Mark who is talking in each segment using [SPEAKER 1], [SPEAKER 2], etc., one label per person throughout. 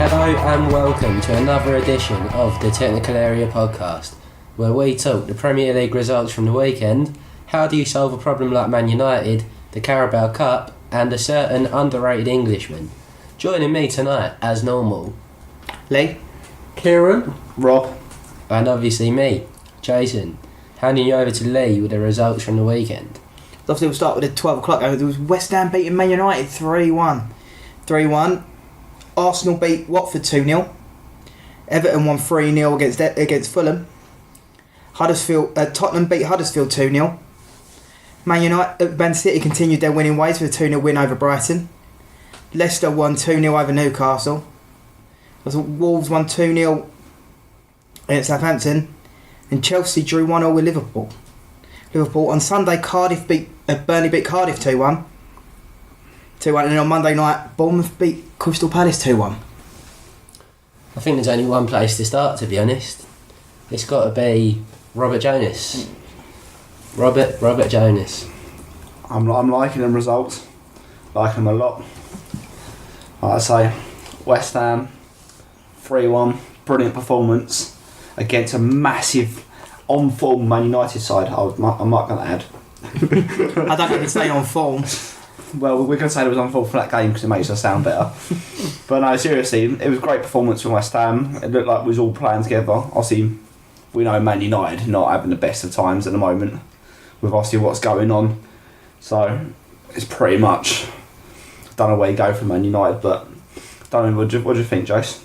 [SPEAKER 1] Hello and welcome to another edition of the Technical Area Podcast, where we talk the Premier League results from the weekend, how do you solve a problem like Man United, the Carabao Cup, and a certain underrated Englishman. Joining me tonight, as normal,
[SPEAKER 2] Lee,
[SPEAKER 3] Kieran,
[SPEAKER 2] Rob,
[SPEAKER 1] and obviously me, Jason, handing you over to Lee with the results from the weekend.
[SPEAKER 2] obviously we'll start with the 12 o'clock. There was West Ham beating Man United 3-1. 3-1. Arsenal beat Watford 2-0. Everton won 3-0 against Fulham. Tottenham beat Huddersfield 2-0. Man City continued their winning ways with a 2-0 win over Brighton. Leicester won 2-0 over Newcastle. Wolves won 2-0 against Southampton. And Chelsea drew 1-0 with Liverpool. On Sunday, Burnley beat Cardiff 2-1. And then on Monday night, Bournemouth beat Crystal Palace 2-1.
[SPEAKER 1] I think there's only one place to start, to be honest. It's got to be Robert Jonas. Robert Jonas.
[SPEAKER 3] I'm liking them results. Like them a lot. Like I say, West Ham, 3-1, brilliant performance against a massive on-form Man United side, I'm not going to add.
[SPEAKER 2] I don't even say on form.
[SPEAKER 3] Well, we're going to say it was on form for that game because it makes us sound better. But no, seriously, it was a great performance from West Ham. It looked like we was all playing together. Obviously, we know Man United not having the best of times at the moment with obviously what's going on. So, it's pretty much, don't know where you go from Man United, but don't know, what do you think, Jace?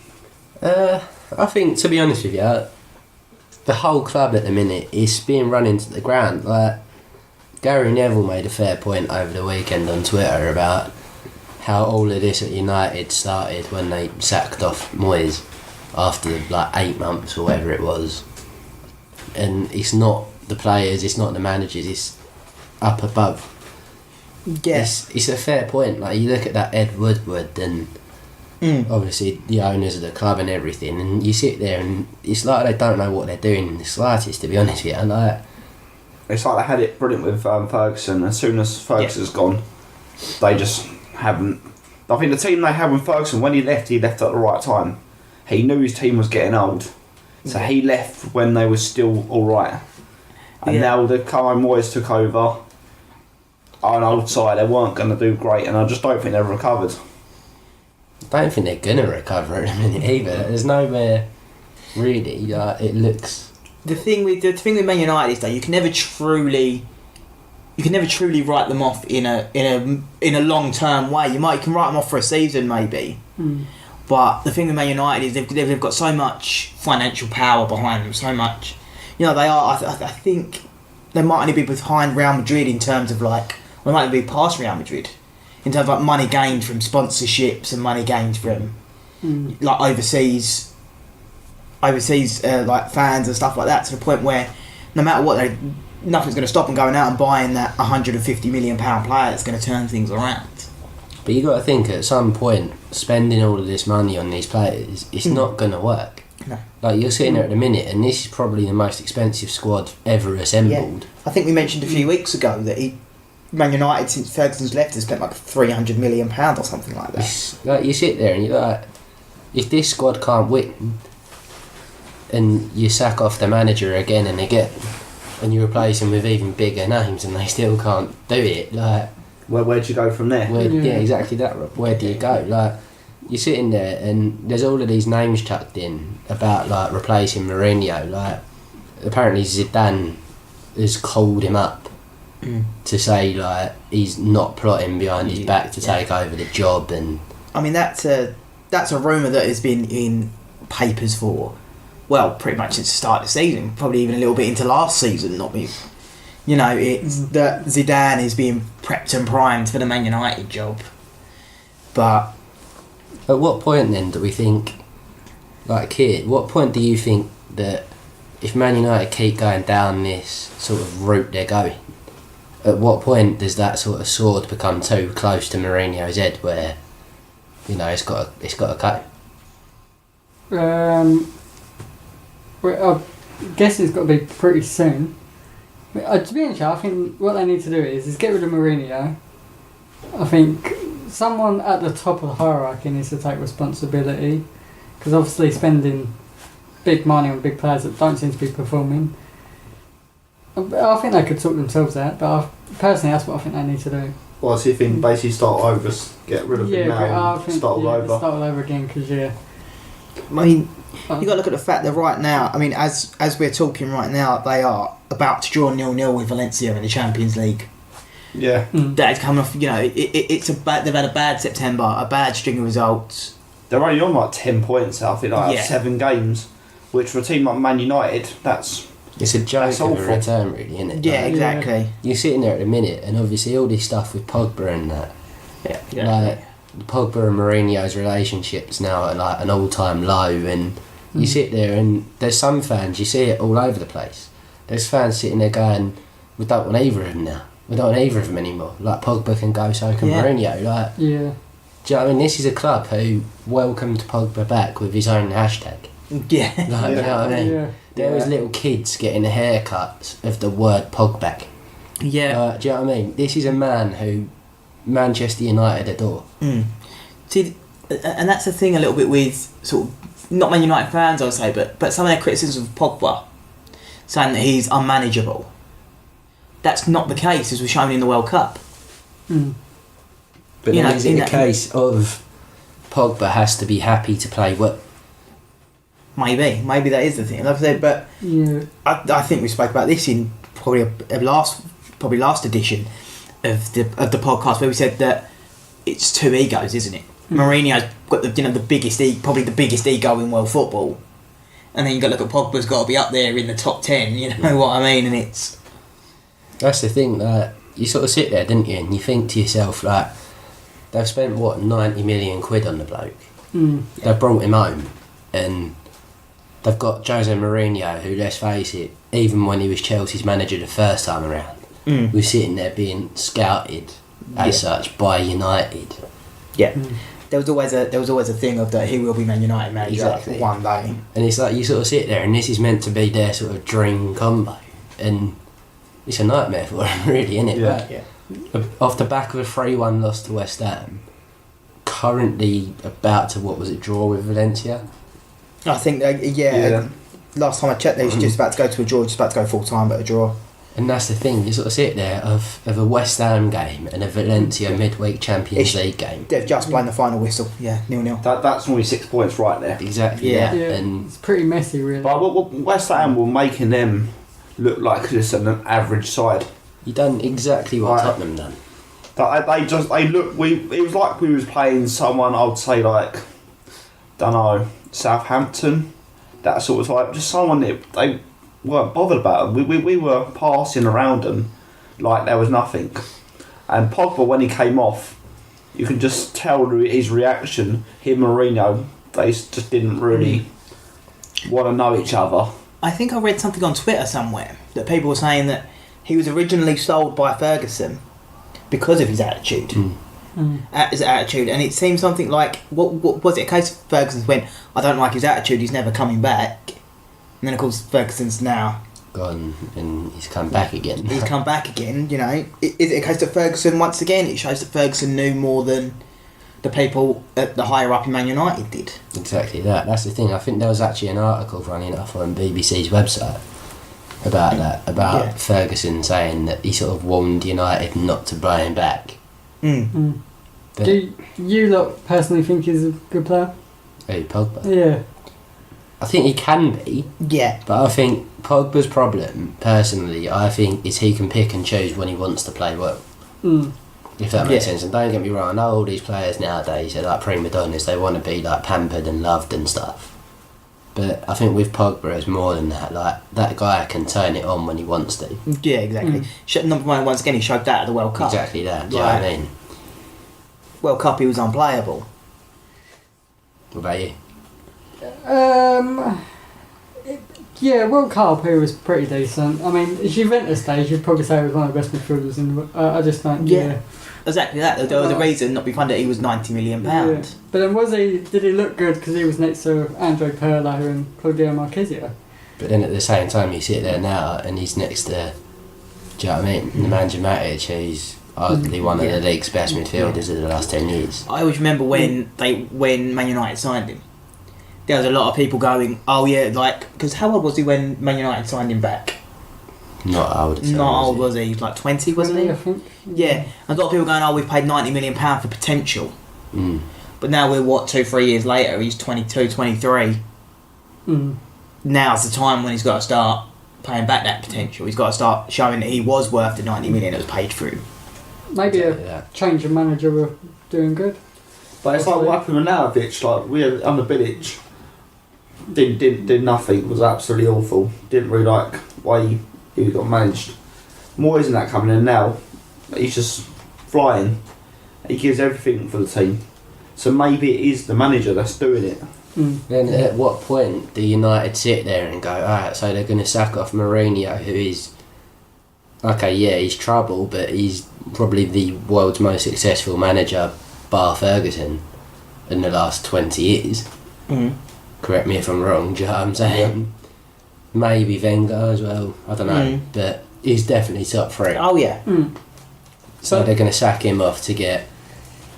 [SPEAKER 1] I think, to be honest with you, the whole club at the minute is being run into the ground. Like, Gary Neville made a fair point over the weekend on Twitter about how all of this at United started when they sacked off Moyes after like 8 months or whatever it was. And it's not the players, it's not the managers, it's up above.
[SPEAKER 2] Yes.
[SPEAKER 1] It's a fair point. Like, you look at that Ed Woodward and obviously the owners of the club and everything, and you sit there and it's like they don't know what they're doing in the slightest, to be honest with you. And like,
[SPEAKER 3] it's like they had it brilliant with Ferguson. As soon as Ferguson's gone, they just haven't. I think the team they had with Ferguson, when he left at the right time. He knew his team was getting old, so he left when they were still all right. And now the Kyle Moyes took over on old side, they weren't going to do great, and I just don't think they've recovered.
[SPEAKER 1] I don't think they're going to recover at the minute either. There's nowhere really. It looks.
[SPEAKER 2] The thing with Man United is that you can never truly write them off in a long term way. You can write them off for a season maybe, but the thing with Man United is they've got so much financial power behind them, so much. They are. I think they might only be behind Real Madrid in terms of like, they might be past Real Madrid in terms of like money gained from sponsorships and money gained from like overseas like fans and stuff like that, to the point where no matter what, nothing's going to stop them going out and buying that £150 million player that's going to turn things around.
[SPEAKER 1] But you got to think, at some point, spending all of this money on these players, it's not going to work.
[SPEAKER 2] No.
[SPEAKER 1] Like, you're sitting there at the minute, and this is probably the most expensive squad ever assembled.
[SPEAKER 2] Yeah. I think we mentioned a few weeks ago that Man United, since Ferguson's left, has spent like £300 million or something like that.
[SPEAKER 1] It's, like, you sit there and you're like, if this squad can't win, and you sack off the manager again and again, and you replace him with even bigger names, and they still can't do it, like,
[SPEAKER 3] Where'd you go from there?
[SPEAKER 1] Yeah, exactly that, Rob. Where do you go? Like, you're sitting there and there's all of these names tucked in about like replacing Mourinho. Like, apparently Zidane has called him up to say like he's not plotting behind his back to take over the job. And
[SPEAKER 2] I mean, that's a rumour that has been in papers for, well, pretty much since the start of the season, probably even a little bit into last season. It's that Zidane is being prepped and primed for the Man United job. But
[SPEAKER 1] at what point then do we think, like, Kid, what point do you think that if Man United keep going down this sort of route they're going, at what point does that sort of sword become too close to Mourinho's head where, it's got to go?
[SPEAKER 4] Well, I guess it's got to be pretty soon. To be honest, I think what they need to do is get rid of Mourinho. I think someone at the top of the hierarchy needs to take responsibility. because obviously spending big money on big players that don't seem to be performing. I think they could sort themselves out, but personally, that's what I think they need to do.
[SPEAKER 3] Well, so you think basically start over, just get rid of it now and start all over?
[SPEAKER 4] Start all over again, because
[SPEAKER 2] I mean, you got to look at the fact that right now, I mean, as we're talking right now, they are about to draw 0-0 with Valencia in the Champions League.
[SPEAKER 3] Yeah.
[SPEAKER 2] That's coming off, you know, it's they've had a bad September, a bad string of results.
[SPEAKER 3] They're only on like 10 points, I think, like 7 games, which for a team like Man United,
[SPEAKER 1] it's a joke of a return, really, isn't it?
[SPEAKER 2] Yeah, exactly.
[SPEAKER 1] You're sitting there at the minute, and obviously all this stuff with Pogba and that.
[SPEAKER 2] Yeah.
[SPEAKER 1] Like, Pogba and Mourinho's relationship's now at like an all-time low, and you sit there and there's some fans, you see it all over the place. There's fans sitting there going, we don't want either of them now. We don't want either of them anymore. Like, Pogba can go, so can Mourinho. Like, do you know what I mean? This is a club who welcomed Pogba back with his own hashtag.
[SPEAKER 2] Yeah.
[SPEAKER 1] Like, do you know what I mean?
[SPEAKER 4] Yeah.
[SPEAKER 1] There was little kids getting haircuts of the word Pogback.
[SPEAKER 2] Yeah.
[SPEAKER 1] Do you know what I mean? This is a man who Manchester United adore.
[SPEAKER 2] See, and that's the thing a little bit with sort of, not Man United fans, I would say, but some of their criticisms of Pogba, saying that he's unmanageable. That's not the case, as we've shown in the World Cup.
[SPEAKER 1] But then is it a case of Pogba has to be happy to play well?
[SPEAKER 2] Maybe that is the thing. Like I said, but I think we spoke about this in probably last edition of the podcast, where we said that it's two egos, isn't it? Mourinho's got the biggest probably the biggest ego in world football, and then you got to look at Pogba's got to be up there in the top 10. You know what I mean? And
[SPEAKER 1] that's the thing that you sort of sit there, didn't you, and you think to yourself, like, they've spent 90 million quid on the bloke. They've brought him home, and they've got Jose Mourinho, who, let's face it, even when he was Chelsea's manager the first time around, was sitting there being scouted as such by United.
[SPEAKER 2] Yeah. There was always a thing of that he will be Man United manager one day.
[SPEAKER 1] And it's like you sort of sit there, and this is meant to be their sort of dream combo, and it's a nightmare for them, really, isn't it?
[SPEAKER 2] Yeah.
[SPEAKER 1] Off the back of a 3-1 loss to West Ham, currently about to, draw with Valencia?
[SPEAKER 2] I think, last time I checked, they was just about to go to a draw, just about to go full time, but a draw.
[SPEAKER 1] And that's the thing, you sort of sit there of a West Ham game and a Valencia midweek Champions League game.
[SPEAKER 2] They've just blown the final whistle, 0-0.
[SPEAKER 3] That's only 6 points right there.
[SPEAKER 1] Exactly,
[SPEAKER 2] yeah.
[SPEAKER 1] And
[SPEAKER 4] it's pretty messy, really.
[SPEAKER 3] But West Ham were making them look like just an average side.
[SPEAKER 1] You done exactly what Tottenham done.
[SPEAKER 3] It was like we was playing someone, I would say, like, don't know, Southampton, that sort of type. Just someone that they weren't bothered about. We were passing around them like there was nothing. And Pogba, when he came off, you can just tell his reaction. Him and Mourinho, they just didn't really want to know each other.
[SPEAKER 2] I think I read something on Twitter somewhere that people were saying that he was originally sold by Ferguson because of his attitude. His attitude, and it seems something like what was it? A case of Ferguson's went, I don't like his attitude. He's never coming back. And then of course Ferguson's now
[SPEAKER 1] gone, and he's come back again.
[SPEAKER 2] He's come back again. You know, is it a case of Ferguson once again? It shows that Ferguson knew more than the people at the higher up in Man United did.
[SPEAKER 1] Exactly that. That's the thing. I think there was actually an article running off on BBC's website about that, about Ferguson saying that he sort of warned United not to buy him back. But
[SPEAKER 4] do you lot personally think he's a good player?
[SPEAKER 1] Who, Pogba?
[SPEAKER 4] Yeah.
[SPEAKER 1] I think he can be.
[SPEAKER 2] Yeah.
[SPEAKER 1] But I think Pogba's problem, personally, I think, is he can pick and choose when he wants to play well. If that makes sense. And don't get me wrong, I know all these players nowadays are like prima donnas, they want to be like pampered and loved and stuff. But I think with Pogba it's more than that. Like, that guy can turn it on when he wants to.
[SPEAKER 2] Yeah, exactly. Number one, once again, he showed that at the World Cup.
[SPEAKER 1] Exactly that, do you know what I mean?
[SPEAKER 2] World Cup, he was unplayable.
[SPEAKER 1] What about you?
[SPEAKER 4] World Cup he was pretty decent. I mean, it's Juventus days, you'd probably say he was one of the best midfielders in the I just think,
[SPEAKER 2] Exactly that. There was a reason not behind it he was £90 million.
[SPEAKER 4] Yeah. But then did he look good because he was next to Andre Pirlo and Claudio Marquezio?
[SPEAKER 1] But then at the same time you sit there now and he's next to, do you know what I mean? Nemanja Matic, who's arguably one of the league's best midfielders of the last 10 years.
[SPEAKER 2] I always remember when Man United signed him, there was a lot of people going, oh yeah, like, because how old was he when Man United signed him back?
[SPEAKER 1] Not old.
[SPEAKER 2] Not old, was he? Like 20, wasn't he?
[SPEAKER 4] I think.
[SPEAKER 2] Yeah. And a lot of people going, oh, we've paid £90 million for potential.
[SPEAKER 1] Mm.
[SPEAKER 2] But now we're, 2-3 years later, he's 22, 23. Now's the time when he's got to start paying back that potential. He's got to start showing that he was worth the 90 million that was paid for him.
[SPEAKER 4] Maybe a change of manager were doing good.
[SPEAKER 3] But it's like what happened with Nanovic, like we had under Bilic, did nothing, was absolutely awful. Didn't really like the way he got managed. Moyes and that coming in now, he's just flying. He gives everything for the team. So maybe it is the manager that's doing it.
[SPEAKER 1] Then at what point do United sit there and go, alright, so they're going to sack off Mourinho, who is, okay, yeah, he's trouble, but he's probably the world's most successful manager, bar Ferguson, in the last 20 years. Correct me if I'm wrong, do you know what I'm saying? Maybe Wenger as well, I don't know, but he's definitely top 3.
[SPEAKER 2] Oh yeah.
[SPEAKER 1] So they're going to sack him off to get...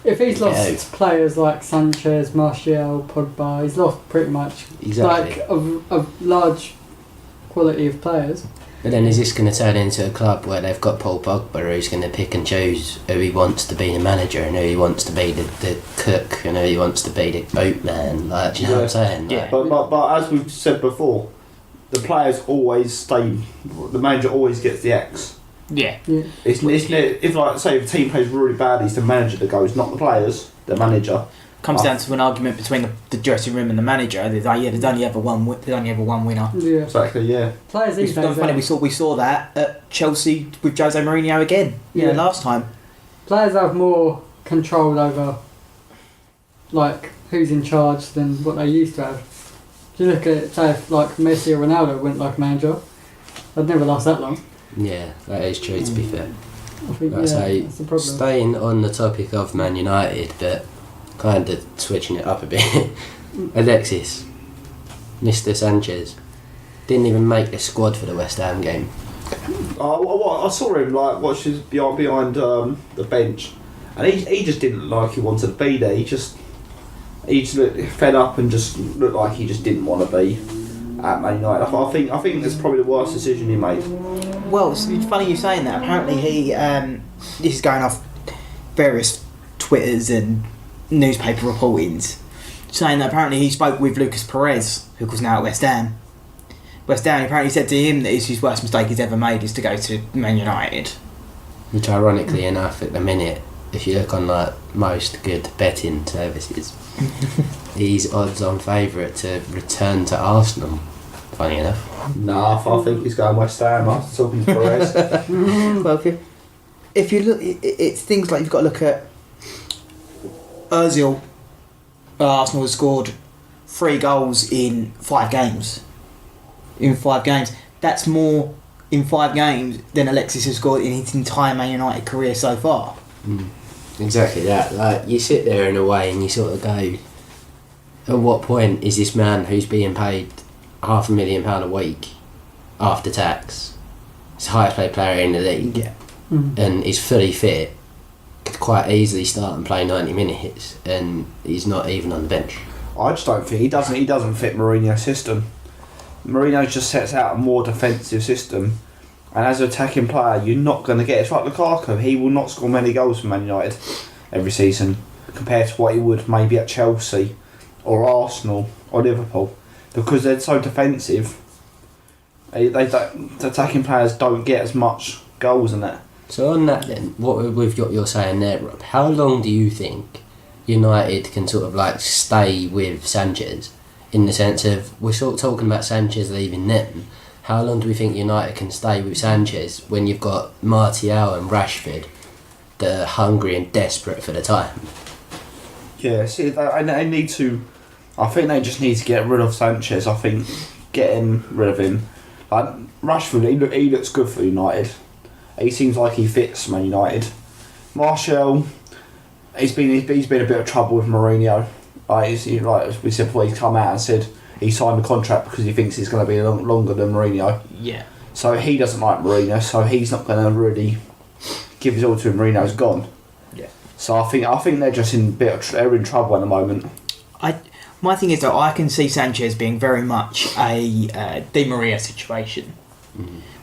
[SPEAKER 4] If he's lost players like Sanchez, Martial, Pogba, he's lost pretty much
[SPEAKER 1] Exactly.
[SPEAKER 4] like a large quality of players.
[SPEAKER 1] But then is this going to turn into a club where they've got Paul Pogba who's going to pick and choose who he wants to be the manager and who he wants to be the cook and who he wants to be the boatman? Like, do you know what I'm saying?
[SPEAKER 2] Yeah.
[SPEAKER 3] But as we've said before, the players always stay. The manager always gets the X.
[SPEAKER 2] Yeah.
[SPEAKER 3] It's if like say if a team plays really badly, it's the manager that goes, not the players, the manager.
[SPEAKER 2] Comes down to an argument between the dressing room and the manager. There's only ever one winner.
[SPEAKER 4] Yeah.
[SPEAKER 3] Exactly, yeah.
[SPEAKER 4] Players these days.
[SPEAKER 2] Funny, we saw that at Chelsea with Jose Mourinho again. Yeah, last time.
[SPEAKER 4] Players have more control over, like, who's in charge than what they used to have. If you look at, say, if, like, Messi or Ronaldo went like manager, they'd never last that long.
[SPEAKER 1] Yeah, that is true, to be fair.
[SPEAKER 4] I think,
[SPEAKER 1] Like I say,
[SPEAKER 4] that's the problem.
[SPEAKER 1] staying on the topic of Man United, but kind of switching it up a bit. Alexis, Mr. Sanchez, didn't even make the squad for the West Ham game.
[SPEAKER 3] I saw him like watching behind the bench, and he just didn't look like he wanted to be there. He just looked fed up and just looked like he just didn't want to be at Man United. I think that's probably the worst decision he made.
[SPEAKER 2] Well, it's funny you saying that. Apparently he, this is going off various Twitters and newspaper reportings, saying that apparently he spoke with Lucas Perez, who was now at West Ham. West Ham apparently said to him that it's his worst mistake he's ever made is to go to Man United.
[SPEAKER 1] Which, ironically enough, at the minute, if you look on like most good betting services, he's odds-on favourite to return to Arsenal. Funny enough.
[SPEAKER 3] Nah, I think he's going West Ham after talking to Perez.
[SPEAKER 2] Well, if you look, it's things like you've got to look at Ozil. Arsenal has scored 3 goals in 5 games. That's more in 5 games than Alexis has scored in his entire Man United career so far.
[SPEAKER 1] Exactly that. Like, you sit there in a way and you sort of go, at what point is this man who's being paid £500,000 a week after tax, he's the highest paid player in the league, and is fully fit, could quite easily start and play 90 minutes, and he's not even on the bench?
[SPEAKER 3] I just don't think he doesn't fit Mourinho's system. Mourinho just sets out a more defensive system, and as an attacking player, you're not going to get. It's like Lukaku. He will not score many goals for Man United every season compared to what he would maybe at Chelsea or Arsenal or Liverpool, because they're so defensive. The attacking players don't get as much goals in that.
[SPEAKER 1] So on that then, what with what you're saying there, Rob, how long do you think United can sort of like stay with Sanchez, in the sense of, we're sort of talking about Sanchez leaving them, how long do we think United can stay with Sanchez when you've got Martial and Rashford that are hungry and desperate for the time?
[SPEAKER 3] Yeah, see, they need to. I think they just need to get rid of Sanchez. I think getting rid of him. Like Rashford, he looks good for United. He seems like he fits Man United. Martial, he's been a bit of trouble with Mourinho. Like as we said before, he's come out and said he signed the contract because he thinks he's going to be longer than Mourinho.
[SPEAKER 2] Yeah.
[SPEAKER 3] So he doesn't like Mourinho, so he's not going to really give his all to him. Mourinho's gone.
[SPEAKER 2] Yeah.
[SPEAKER 3] So I think they're just they're in trouble at the moment.
[SPEAKER 2] My thing is, though, I can see Sanchez being very much a Di Maria situation,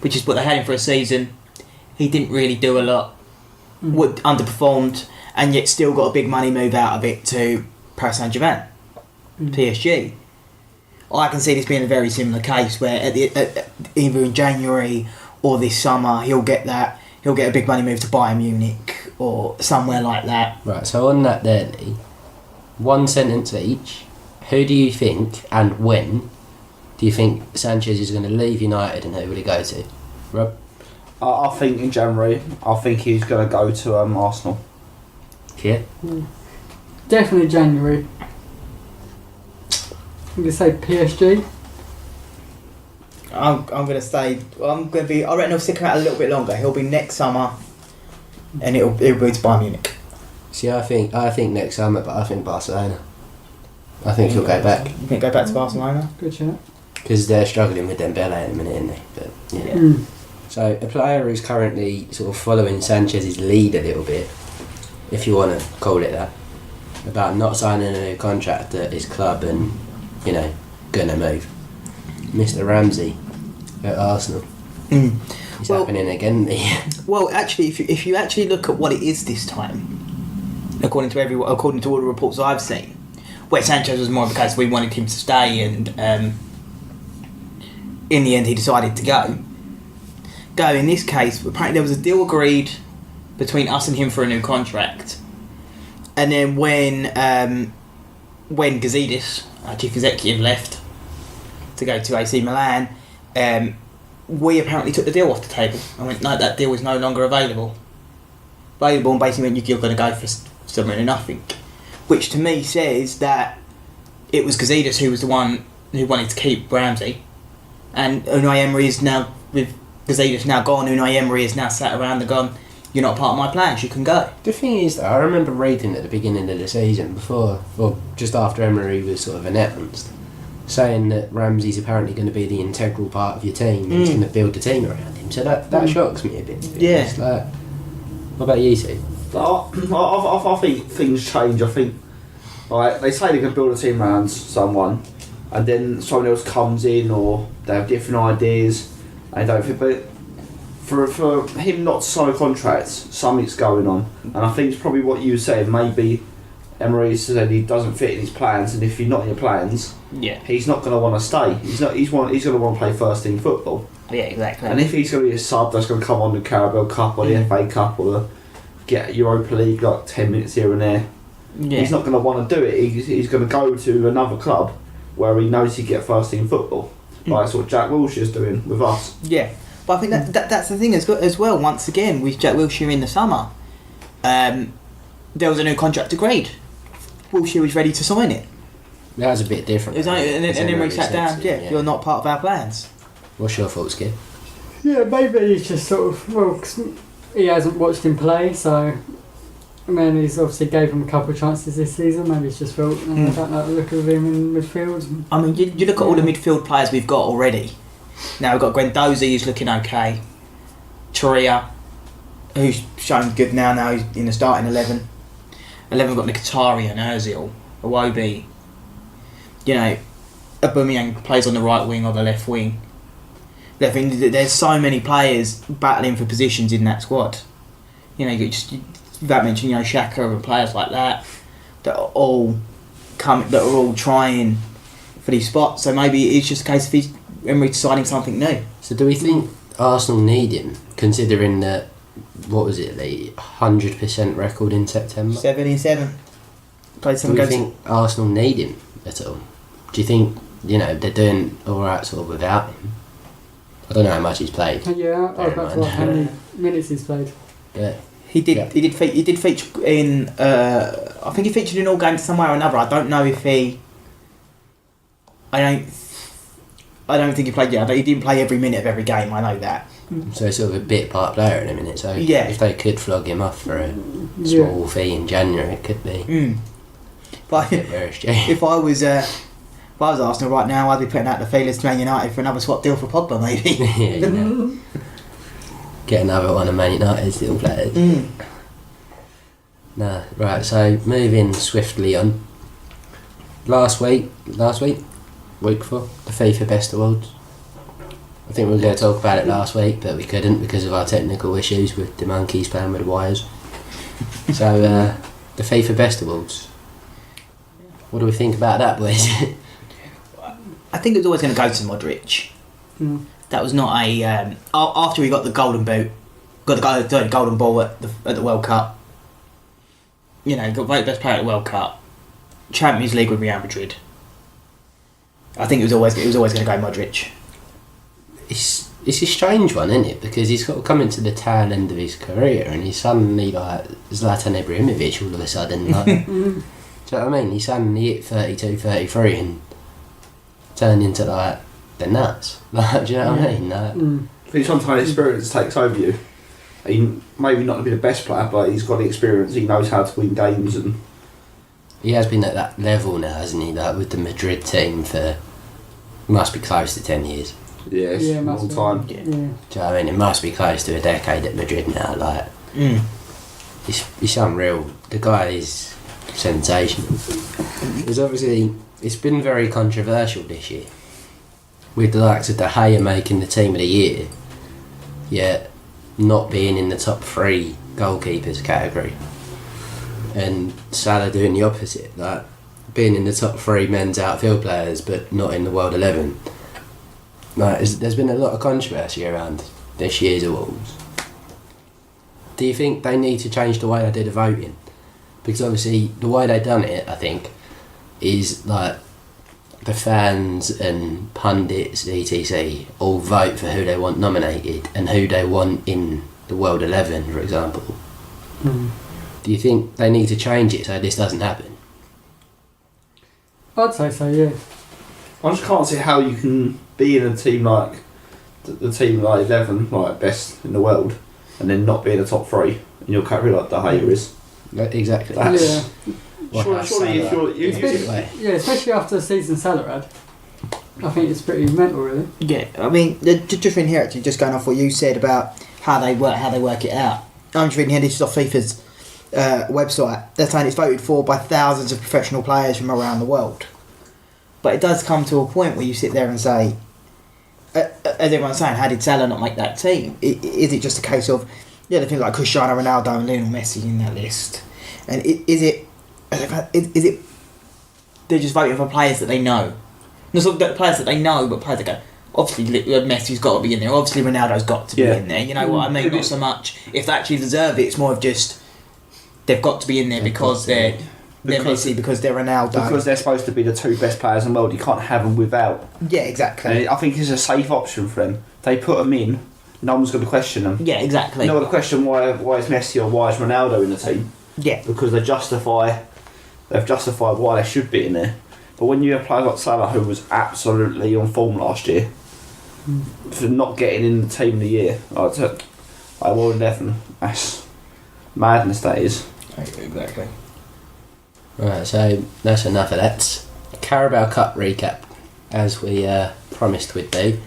[SPEAKER 2] which is what they had him for a season. He didn't really do a lot, underperformed, and yet still got a big money move out of it to Paris Saint-Germain, PSG. I can see this being a very similar case where either in January or this summer he'll get a big money move to Bayern Munich or somewhere like that.
[SPEAKER 1] Right, so on that there, Lee, one sentence each. Who do you think and when do you think Sanchez is going to leave United and who will he go to? Rob?
[SPEAKER 3] I think in January, I think he's going to go to Arsenal.
[SPEAKER 1] Yeah?
[SPEAKER 4] Definitely January. I'm going to say PSG.
[SPEAKER 2] I reckon he'll stick around a little bit longer. He'll be next summer, and it'll be to Bayern Munich.
[SPEAKER 1] See, I think next summer, but I think Barcelona. I think he'll go back.
[SPEAKER 2] You think go back to Barcelona?
[SPEAKER 4] Good shout.
[SPEAKER 1] Because they're struggling with Dembele at the minute, aren't they? But, yeah. So, a player who's currently sort of following Sanchez's lead a little bit, if you want to call it that, about not signing a new contract at his club and, gonna move. Mr. Ramsey at Arsenal. It's happening again.
[SPEAKER 2] Well, actually, if you actually look at what it is this time, according to all the reports I've seen, where Sanchez was more of a case we wanted him to stay, and in the end he decided to go. In this case, apparently there was a deal agreed between us and him for a new contract, and then when Gazidis, our chief executive, left to go to AC Milan, we apparently took the deal off the table and went, no, that deal is no longer available, and basically went, you're going to go for something or nothing, which to me says that it was Gazidis who was the one who wanted to keep Ramsey, and Unai Emery is now, with Gazidis now gone, Unai Emery is now sat around and gone, you're not part of my plans, you can go.
[SPEAKER 1] The thing is, though, I remember reading at the beginning of the season, before, or just after Emery was sort of announced, saying that Ramsey's apparently going to be the integral part of your team and he's going to build the team around him. So that shocks me a bit.
[SPEAKER 2] Yeah.
[SPEAKER 1] What about you two?
[SPEAKER 3] I think things change. I think they say they can build a team around someone, and then someone else comes in, or they have different ideas. I don't think, but for him not to sign a contract, something's going on, and I think it's probably what you were saying. Maybe Emery said he doesn't fit in his plans, and if you're not in your plans, he's not going to want to stay. He's going to want to play first team football.
[SPEAKER 2] Yeah, exactly.
[SPEAKER 3] And if he's going to be a sub that's going to come on the Carabao Cup or the FA Cup or get Europa League like 10 minutes here and there, he's not going to want to do it. He's going to go to another club where he knows he get first team football, like that's what Jack Wilshere's doing with us.
[SPEAKER 2] Yeah, but I think that's the thing as well. Once again, with Jack Wilshere in the summer, there was a new contract agreed. Wilshere was ready to sign it.
[SPEAKER 1] That was a bit different.
[SPEAKER 2] And then we sat down. Yeah, you're not part of our plans.
[SPEAKER 1] What's your thoughts, Skip?
[SPEAKER 4] Yeah, maybe he's just sort of, 'cause he hasn't watched him play, so I mean, he's obviously gave him a couple of chances this season. Maybe he's just felt, I don't like the look of him in midfield.
[SPEAKER 2] I mean, you look at all the midfield players we've got already. Now we've got Guendouzi, who's looking okay. Torreira, who's shown good now he's in the starting 11. 11 got Mkhitaryan, Ozil, Iwobi. Aubameyang plays on the right wing or the left wing. There's so many players battling for positions in that squad. Without mentioning, Xhaka and players like that that are all trying for these spots. So maybe it's just a case of Emery deciding something new.
[SPEAKER 1] So do we think Arsenal need him, considering that, what was it, the 100% record in September?
[SPEAKER 2] 77. Played some
[SPEAKER 1] Do we
[SPEAKER 2] games.
[SPEAKER 1] think Arsenal need him at all? Do you think, they're doing alright sort of without him? I don't know how much he's played.
[SPEAKER 4] Yeah, I was about to ask how many minutes he's played.
[SPEAKER 1] Yeah.
[SPEAKER 2] He did. Yeah. He did feature in. I think he featured in all games somewhere or another. I don't know if he. I don't think he played. Yeah, he didn't play every minute of every game. I know that.
[SPEAKER 1] So he's sort of a bit part player in a minute. So if they could flog him off for a small fee in January, it could be.
[SPEAKER 2] But if I was Arsenal right now, I'd be putting out the feelers to Man United for another swap deal for Pogba, maybe.
[SPEAKER 1] Get another one of Man United's still players.
[SPEAKER 2] No,
[SPEAKER 1] right, so moving swiftly on. last week, week before, the FIFA Best Awards. I think we were going to talk about it last week, but we couldn't because of our technical issues with the monkeys playing with the wires. So, the FIFA Best Awards. What do we think about that, boys?
[SPEAKER 2] I think it was always going to go to Modric.
[SPEAKER 4] Mm.
[SPEAKER 2] That was not a after he got the golden boot, got the golden ball at the World Cup. You know, got voted best player at the World Cup, Champions League with Real Madrid. I think it was always going to go Modric.
[SPEAKER 1] It's a strange one, isn't it? Because he's got to come into the tail end of his career, and he's suddenly like Zlatan Ibrahimovic all of a sudden. Like, do you know what I mean? He suddenly hit 32, 33 and turned into like the nuts. Like, do you know what I mean? Like,
[SPEAKER 3] I think sometimes experience takes over you. He maybe not to be the best player, but he's got the experience. He knows how to win games, and
[SPEAKER 1] he has been at that level now, hasn't he? Like with the Madrid team for must be close to 10 years.
[SPEAKER 3] yeah, it's a long time.
[SPEAKER 2] Yeah.
[SPEAKER 4] Yeah.
[SPEAKER 1] Do you know what I mean? It must be close to a decade at Madrid now. Like, it's unreal. The guy is sensational. It's been very controversial this year, with the likes of De Gea making the team of the year, yet not being in the top 3 goalkeepers category, and Salah doing the opposite, like being in the top 3 men's outfield players but not in the world 11. Like, there's been a lot of controversy around this year's awards. Do you think they need to change the way they do the voting? Because obviously the way they done it, I think, is like the fans and pundits, etc., all vote for who they want nominated and who they want in the World 11, for example. Do you think they need to change it so this doesn't happen?
[SPEAKER 4] I'd say so, yeah.
[SPEAKER 3] I just can't see how you can be in a team like the team like 11, like best in the world, and then not be in the top 3 in your category like De Gea is.
[SPEAKER 1] Exactly.
[SPEAKER 3] That's,
[SPEAKER 4] Yeah.
[SPEAKER 3] surely if you're
[SPEAKER 4] Especially, especially after the season Salah had. I think it's pretty mental, really.
[SPEAKER 2] Yeah, I mean, just reading here actually, just going off what you said about how they work it out. I'm just reading here. This is off FIFA's website. They're saying it's voted for by thousands of professional players from around the world. But it does come to a point where you sit there and say, as everyone's saying, how did Salah not make that team? Is it just a case of, the things like Cristiano Ronaldo and Lionel Messi in that list? And is it they're just voting for players that they know? Not sort of players that they know, but players that go, obviously Messi's got to be in there, obviously Ronaldo's got to be in there, you know what I mean? Not so much if they actually deserve it, it's more of just they've got to be in there because they're Messi, because they're Ronaldo.
[SPEAKER 3] Because they're supposed to be the 2 best players in the world, you can't have them without.
[SPEAKER 2] Yeah, exactly.
[SPEAKER 3] And I think it's a safe option for them. They put them in, no one's going to question them.
[SPEAKER 2] Yeah, exactly.
[SPEAKER 3] No one will question why is Messi or why is Ronaldo in the team.
[SPEAKER 2] Yeah.
[SPEAKER 3] Because they've justified why they should be in there. But when you have players like Salah, who was absolutely on form last year, for not getting in the team of the year, like World 11, that's madness, that is.
[SPEAKER 2] Exactly.
[SPEAKER 1] Right, so that's enough of that. Carabao Cup recap, as we promised we'd do,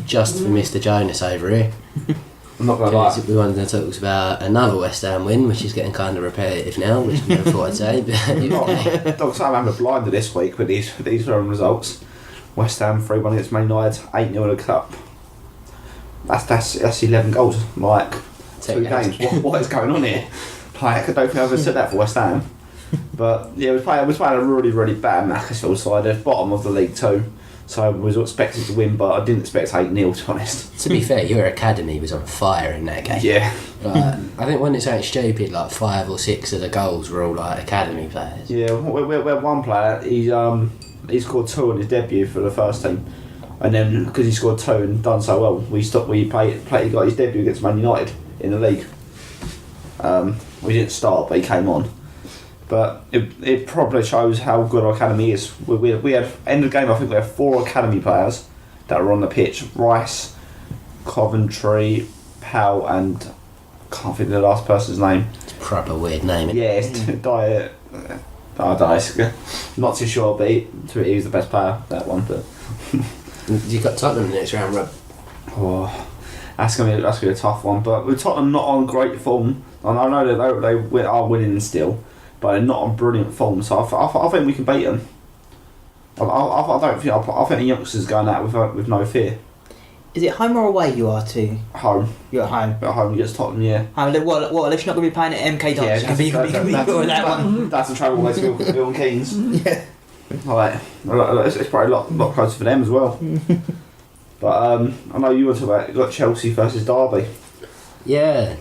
[SPEAKER 1] just for Mr. Jonas over here.
[SPEAKER 3] I'm not going to lie.
[SPEAKER 1] We wanted to talk about another West Ham win, which is getting kind of repetitive now, which I never thought I'd say. But
[SPEAKER 3] Dogs, I'm having a blinder this week with these results. West Ham 3-1 against Man United, 8-0 in the Cup. That's 11 goals, like 2 games. What is going on here? Like, I don't think I've ever said that for West Ham. But yeah, we playing a really, really bad Macclesfield side. They're bottom of the League 2. So I was expected to win, but I didn't expect 8-0, to be honest.
[SPEAKER 1] to be fair, your academy was on fire in that game.
[SPEAKER 3] Yeah.
[SPEAKER 1] Like, I think when it's ain't stupid, like 5 or 6 of the goals were all like academy players.
[SPEAKER 3] Yeah, we had one player, he scored 2 on his debut for the first team. And then, because he scored 2 and done so well, he got his debut against Man United in the league. We didn't start, but he came on. But it probably shows how good our academy is. We had, end of the game, I think we had 4 academy players that were on the pitch. Rice, Coventry, Powell, and I can't think of the last person's name.
[SPEAKER 1] It's a proper weird name.
[SPEAKER 3] Yeah, it's Diet. I don't know. Not too sure, but he was the best player, that one. But
[SPEAKER 1] You got Tottenham in the next round, Rob.
[SPEAKER 3] oh, that's gonna be a tough one. But with Tottenham not on great form, and I know that they are winning still, but they're not on brilliant form. So I think we can beat them. I don't think. I think the youngsters going out with no fear.
[SPEAKER 2] Is it home or away you are to?
[SPEAKER 3] Home.
[SPEAKER 2] You're at home.
[SPEAKER 3] At home against Tottenham, yeah.
[SPEAKER 2] What, if you're not going to be playing at MK Dons, you can be good with that one.
[SPEAKER 3] That's the travel way to Milton Keynes.
[SPEAKER 2] Yeah.
[SPEAKER 3] Like, it's probably a lot closer for them as well. But I know you want to talk about, you got Chelsea versus Derby.
[SPEAKER 1] Yeah.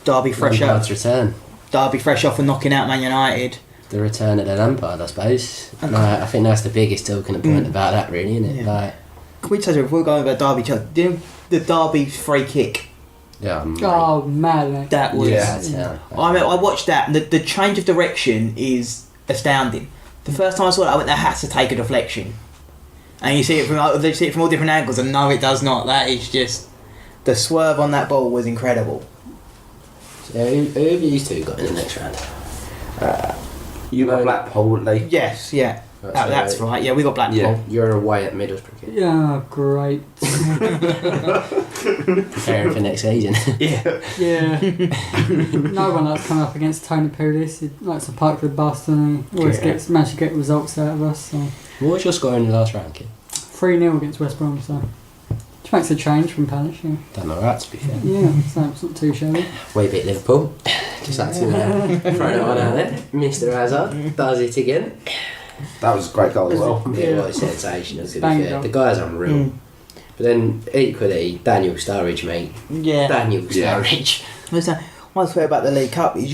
[SPEAKER 2] Derby fresh up.
[SPEAKER 1] Lampard's return.
[SPEAKER 2] Derby fresh off and knocking out Man United.
[SPEAKER 1] The return of the Lampard, I suppose. I think that's the biggest talking point about that, really, isn't it?
[SPEAKER 2] Yeah. Can we touch on, before we go over Derby, the Derby free kick?
[SPEAKER 1] Yeah.
[SPEAKER 4] Oh, man.
[SPEAKER 2] That was...
[SPEAKER 1] Yeah.
[SPEAKER 2] I watched that, and the change of direction is astounding. The first time I saw that, I went, that has to take a deflection. And you see it from all different angles, and no, it does not. That is just... The swerve on that ball was incredible.
[SPEAKER 1] So who have you two got in the next round?
[SPEAKER 3] You got Blackpool, Lee.
[SPEAKER 2] Yes, yeah. That's right. Yeah, we got Blackpool.
[SPEAKER 3] Yeah.
[SPEAKER 1] You're away at Middlesbrough.
[SPEAKER 4] Yeah, great.
[SPEAKER 1] Preparing for next season.
[SPEAKER 4] Yeah. No one likes coming up against Tony Pulis. He likes to park the bus and he always managed to get results out of us. So.
[SPEAKER 1] What was your score in the last round, kid?
[SPEAKER 4] 3-0 against West Brom, so. Which makes a change from Palace, yeah.
[SPEAKER 1] Done alright, to be fair.
[SPEAKER 4] Yeah, so it's not too shabby.
[SPEAKER 1] We beat Liverpool. Just had to throw that one out there. Mr. Hazard does it again.
[SPEAKER 3] That was a great goal as well.
[SPEAKER 1] Yeah, it was sensational, to be
[SPEAKER 4] Bang
[SPEAKER 1] fair.
[SPEAKER 4] goal.
[SPEAKER 1] The guy's unreal. But then, equally, Daniel Sturridge, mate.
[SPEAKER 2] Yeah.
[SPEAKER 1] Daniel Sturridge.
[SPEAKER 2] Listen, one thing about the League Cup is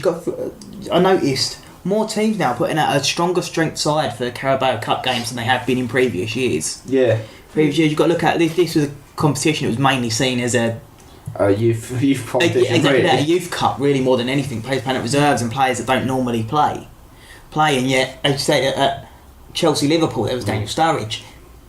[SPEAKER 2] I noticed more teams now putting out a stronger strength side for the Carabao Cup games than they have been in previous years.
[SPEAKER 3] Yeah.
[SPEAKER 2] Previous years, you've got to look at this was a competition that was mainly seen as a
[SPEAKER 3] youth competition.
[SPEAKER 2] exactly that, a
[SPEAKER 3] really.
[SPEAKER 2] youth cup really more than anything. Players playing at reserves and players that don't normally play, and yet as you say at Chelsea Liverpool there was Daniel Sturridge,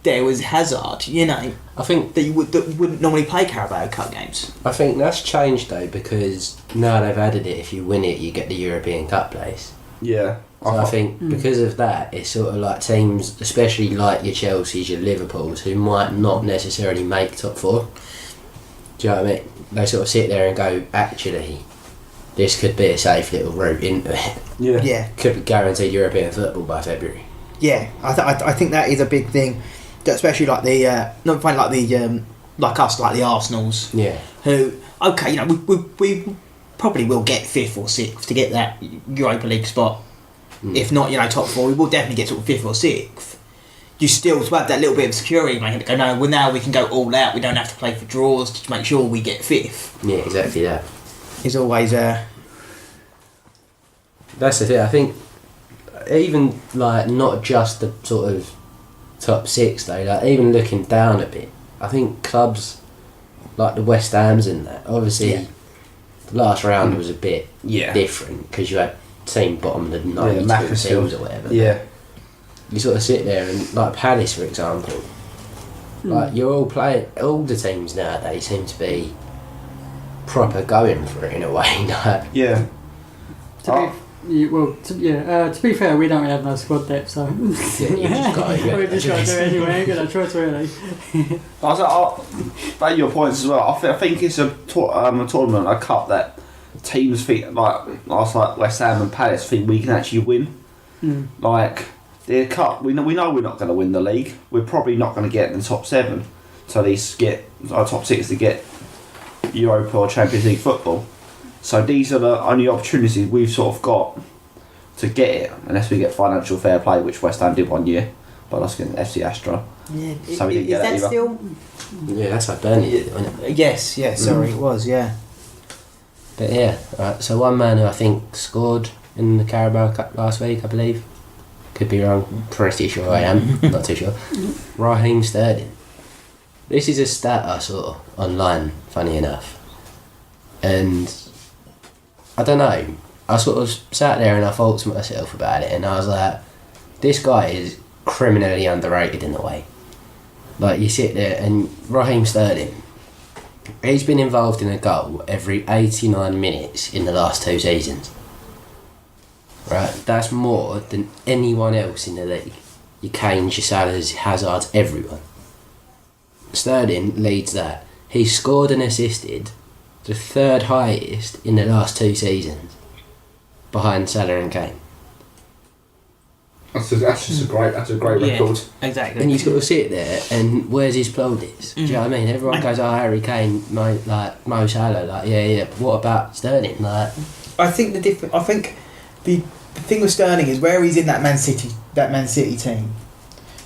[SPEAKER 2] there was Hazard. You know,
[SPEAKER 1] I think
[SPEAKER 2] that wouldn't normally play Carabao Cup games.
[SPEAKER 1] I think that's changed though, because now they've added it. If you win it, you get the European Cup place.
[SPEAKER 3] Yeah.
[SPEAKER 1] So I think because of that, it's sort of like teams, especially like your Chelseas, your Liverpools, who might not necessarily make top four. Do you know what I mean? They sort of sit there and go, actually, this could be a safe little route into it.
[SPEAKER 2] Yeah.
[SPEAKER 1] Could be guaranteed European football by February.
[SPEAKER 2] Yeah, I think that is a big thing, especially like the not find like the like us, like the Arsenals.
[SPEAKER 1] Yeah.
[SPEAKER 2] Who we probably will get 5th or 6th to get that Europa League spot. If not, top 4, we will definitely get sort of 5th or 6th. You still have that little bit of security, mate. Go, no, well now we can go all out. We don't have to play for draws to make sure we get 5th.
[SPEAKER 1] Yeah, exactly that.
[SPEAKER 2] Is always
[SPEAKER 1] That's the thing. I think even like not just the sort of top 6 though. Like even looking down a bit, I think clubs like the West Hams and that. Obviously, the last round was a bit different because you had team bottom of the 92 teams or whatever.
[SPEAKER 3] Yeah.
[SPEAKER 1] You sort of sit there and like Palace, for example. Like you're all playing. All the teams nowadays seem to be proper going for it in a way. Like,
[SPEAKER 3] Yeah.
[SPEAKER 4] To be fair, we don't really have no squad depth, so
[SPEAKER 1] you just got to,
[SPEAKER 4] we've just got to do it anyway. Ain't got no choice really.
[SPEAKER 3] About your points as well. I think it's a tournament, a cup that teams think like West Ham and Palace think we can actually win. Like the cup, we know we're not going to win the league. We're probably not going to get in the top 7, so at least get our top 6 to get Europa or Champions League football. So these are the only opportunities we've sort of got to get it, unless we get financial fair play, which West Ham did one year, but that's against FC Astra.
[SPEAKER 2] Yeah.
[SPEAKER 3] So we didn't get that either.
[SPEAKER 2] Still?
[SPEAKER 1] yeah, that's like Burnley did it, wasn't it?
[SPEAKER 2] Yes. Sorry, it was. Yeah.
[SPEAKER 1] But yeah, right, so one man who I think scored in the Carabao Cup last week, I believe. Could be wrong, pretty sure I am, not too sure. Raheem Sterling. This is a stat I saw online, funny enough. And I don't know, I sort of sat there and I thought to myself about it, and I was like, this guy is criminally underrated in a way. Like you sit there and Raheem Sterling, he's been involved in a goal every 89 minutes in the last 2 seasons. Right, that's more than anyone else in the league. Your Kanes, your Salahs, Hazards, everyone. Sterling leads that. He's scored and assisted the 3rd highest in the last 2 seasons, behind Salah and Kane.
[SPEAKER 3] That's just a great record.
[SPEAKER 2] Exactly.
[SPEAKER 1] And he's got to sit there and where's his plaudits? Do you know what I mean? Everyone goes, oh, Harry Kane, Mo Salah, but what about Sterling?
[SPEAKER 2] I think the thing with Sterling is where he's in that Man City team,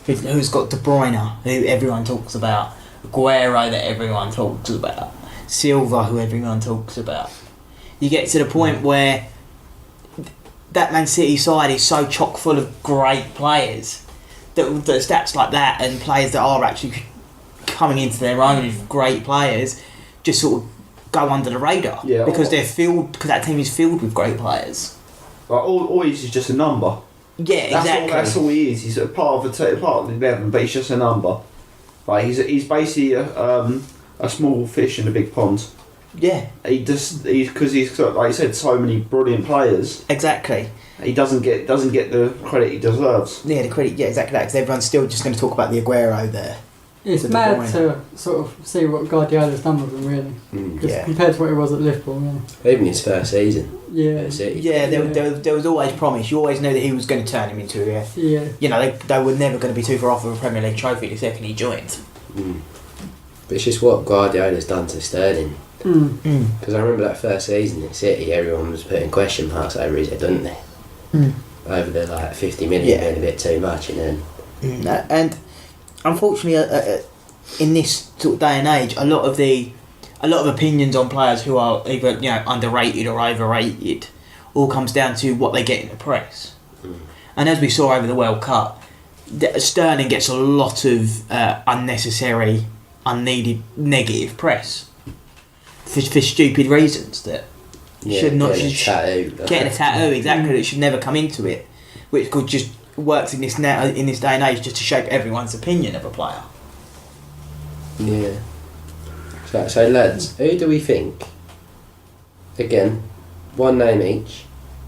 [SPEAKER 2] who's got De Bruyne, who everyone talks about, Aguero that everyone talks about, Silva, who everyone talks about. You get to the point where that Man City side is so chock full of great players that stats like that and players that are actually coming into their own great players just sort of go under the radar because that team is filled with great players.
[SPEAKER 3] Like all he is just a number.
[SPEAKER 2] Yeah, exactly.
[SPEAKER 3] That's all he is. He's a part of the 11, but he's just a number. Like he's basically a small fish in a big pond.
[SPEAKER 2] Yeah.
[SPEAKER 3] Because he's got, like you said, so many brilliant players.
[SPEAKER 2] Exactly.
[SPEAKER 3] He doesn't get the credit he deserves.
[SPEAKER 2] Yeah, the credit. Yeah, exactly that. Because everyone's still just going to talk about the Aguero there.
[SPEAKER 4] It's mad to sort of see what Guardiola's done with him, really. Just compared to what he was at Liverpool, yeah.
[SPEAKER 1] Even his first season.
[SPEAKER 4] Yeah.
[SPEAKER 2] There was always promise. You always knew that he was going to turn him into a...
[SPEAKER 4] Yeah.
[SPEAKER 2] You know, they were never going to be too far off of a Premier League trophy the second he joined.
[SPEAKER 1] But it's just what Guardiola's done to Sterling. Because I remember that first season at City, everyone was putting question marks over his head, didn't they? Over the 50 million being a bit too much, and then.
[SPEAKER 2] And unfortunately, in this sort of day and age, a lot of opinions on players who are either underrated or overrated all comes down to what they get in the press. And as we saw over the World Cup, Sterling gets a lot of unnecessary, unneeded negative press. For stupid reasons that should not getting a tattoo exactly that should never come into it, which could just works in this day and age just to shape everyone's opinion of a player.
[SPEAKER 1] Yeah. So lads, who do we think? Again, one name each,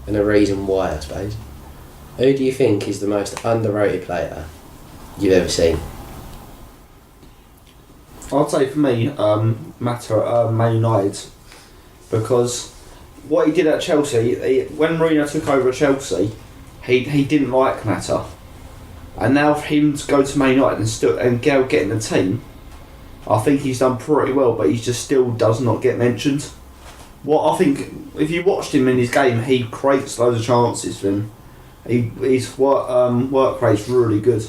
[SPEAKER 1] and a reason why, I suppose. Who do you think is the most underrated player you've ever seen?
[SPEAKER 3] I'd say for me, Mata at Man United, because what he did at Chelsea, when Mourinho took over at Chelsea, he didn't like Mata, and now for him to go to Man United and get in the team, I think he's done pretty well, but he just still does not get mentioned. What I think, if you watched him in his game, he creates loads of chances for him. His work rate's really good.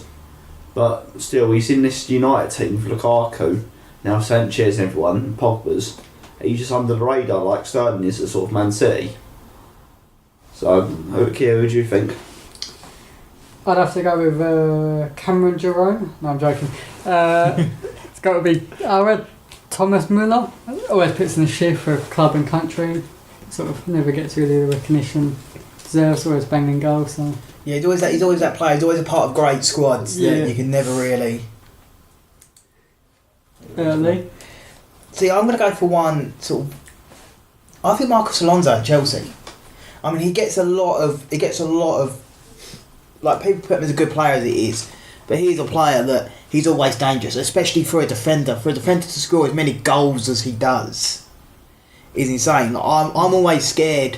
[SPEAKER 3] But still, he's in this United team for Lukaku, now Sanchez and everyone, and Pogba's. He's just under the radar like Sterling is at sort of Man City. So, Kia, who do you think?
[SPEAKER 4] I'd have to go with Cameron Jerome. No, I'm joking. It's got to be... I read Thomas Müller. Always puts in the shift for club and country. Sort of never gets really the recognition deserves. Always banging goals, so...
[SPEAKER 2] Yeah, he's always that player. He's always a part of great squads that you can never really.
[SPEAKER 4] Lee?
[SPEAKER 2] See, I'm going to go for one sort of. I think Marcus Alonso at Chelsea. I mean, he gets a lot of. Like, people put him as a good player as he is, but he's a player that he's always dangerous, especially for a defender. For a defender to score as many goals as he does is insane. I'm always scared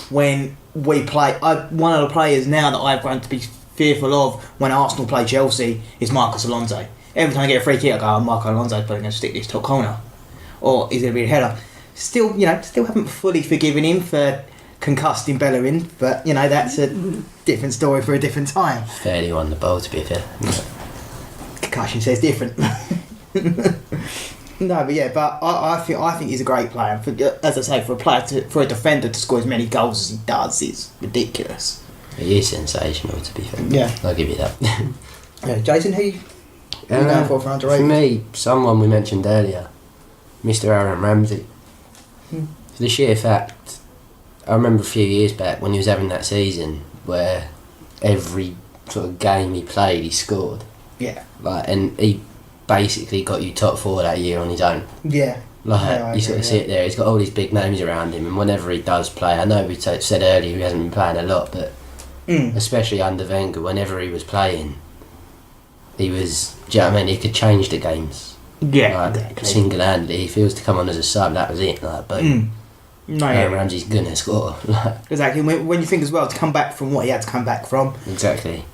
[SPEAKER 2] when we play. One of the players now that I've grown to be fearful of when Arsenal play Chelsea is Marcus Alonso. Every time I get a free kick, I go, "Oh, Marcus Alonso's probably going to stick this top corner," or is it a big header? Still haven't fully forgiven him for concussing Bellerin, but that's a different story for a different time.
[SPEAKER 1] Fairly on the ball, to be fair.
[SPEAKER 2] Concussion says different. No, but I think he's a great player. As I say, for a defender to score as many goals as he does is ridiculous.
[SPEAKER 1] He is sensational, to be fair.
[SPEAKER 2] Yeah,
[SPEAKER 1] I'll give you that.
[SPEAKER 2] Yeah, Jason, who you going for underrated?
[SPEAKER 1] For me, someone we mentioned earlier, Mr. Aaron Ramsey. For the sheer fact, I remember a few years back when he was having that season where every sort of game he played, he scored.
[SPEAKER 2] Yeah.
[SPEAKER 1] And he basically got you top 4 that year on his own.
[SPEAKER 2] Yeah.
[SPEAKER 1] You sort of sit there, he's got all these big names around him, and whenever he does play, I know we said earlier he hasn't been playing a lot, but especially under Wenger, whenever he was playing, he was, do you know what I mean, he could change the games.
[SPEAKER 2] Yeah, exactly.
[SPEAKER 1] Single-handedly, if he was to come on as a sub, that was it. Boom. Ramsey's gonna score.
[SPEAKER 2] Exactly. When you think as well to come back from what he had to come back from.
[SPEAKER 1] Exactly.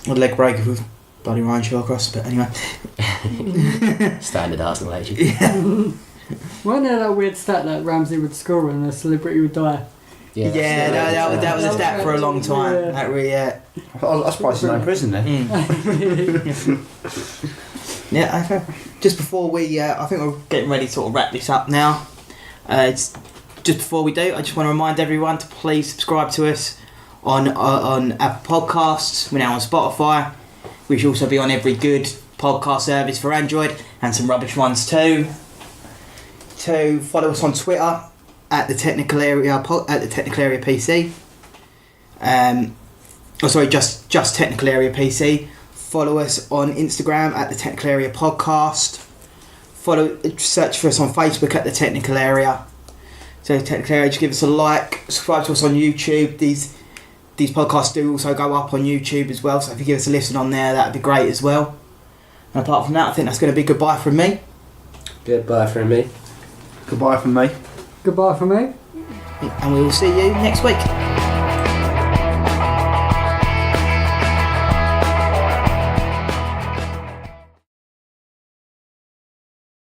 [SPEAKER 2] Or leg breaker with bloody Ryan Shawcross, but anyway.
[SPEAKER 1] Standard Arsenal agent.
[SPEAKER 4] Wasn't there that weird stat that Ramsey would score and a celebrity would die?
[SPEAKER 2] That was a stat for a long time.
[SPEAKER 4] Yeah.
[SPEAKER 2] That really,
[SPEAKER 3] I was surprised he's not in prison then.
[SPEAKER 2] Yeah, okay. Just before we, I think we're getting ready to sort of wrap this up now. It's just before we do, I just want to remind everyone to please subscribe to us on Apple Podcasts. We're now on Spotify. We should also be on every good podcast service for Android and some rubbish ones too. To follow us on Twitter at the Technical Area PC. Just Technical Area PC. Follow us on Instagram at the Technical Area Podcast. Search for us on Facebook at the Technical Area. So Technical Area, just give us a like. Subscribe to us on YouTube. These podcasts do also go up on YouTube as well. So if you give us a listen on there, that'd be great as well. And apart from that, I think that's going to be goodbye from me.
[SPEAKER 1] Goodbye from me.
[SPEAKER 3] Goodbye from me.
[SPEAKER 4] Goodbye from me.
[SPEAKER 2] And we will see you next week.